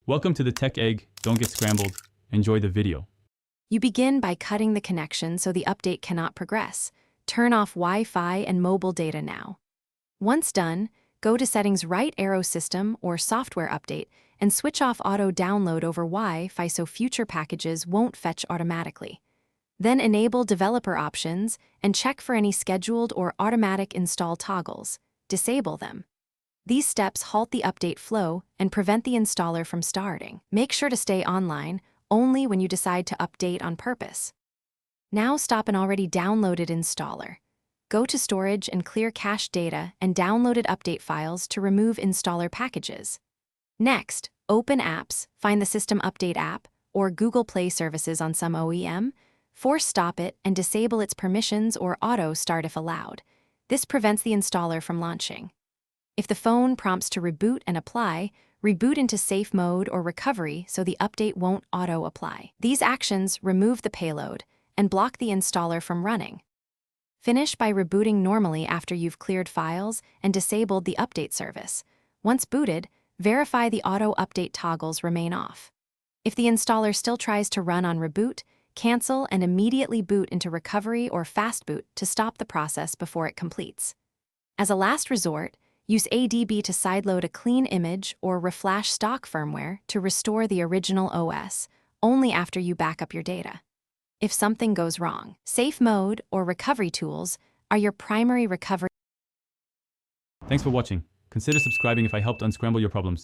Welcome to the Tech Egg. Don't get scrambled. Enjoy the video. You begin by cutting the connection so the update cannot progress. Turn off Wi-Fi and mobile data now. Once done, go to Settings, right arrow System or Software Update and switch off Auto Download over Wi-Fi so future packages won't fetch automatically. Then enable Developer Options and check for any scheduled or automatic install toggles. Disable them. These steps halt the update flow and prevent the installer from starting. Make sure to stay online only when you decide to update on purpose. Now stop an already downloaded installer. Go to Storage and clear cached data and downloaded update files to remove installer packages. Next, open Apps, find the System Update app or Google Play services on some OEM, force stop it and disable its permissions or auto start if allowed. This prevents the installer from launching. If the phone prompts to reboot and apply, reboot into safe mode or recovery so the update won't auto-apply. These actions remove the payload and block the installer from running. Finish by rebooting normally after you've cleared files and disabled the update service. Once booted, verify the auto-update toggles remain off. If the installer still tries to run on reboot, cancel and immediately boot into recovery or fast boot to stop the process before it completes. As a last resort, use ADB to sideload a clean image or reflash stock firmware to restore the original OS, only after you back up your data. If something goes wrong, safe mode or recovery tools are your primary recovery. Thanks for watching. Consider subscribing if I helped unscramble your problems.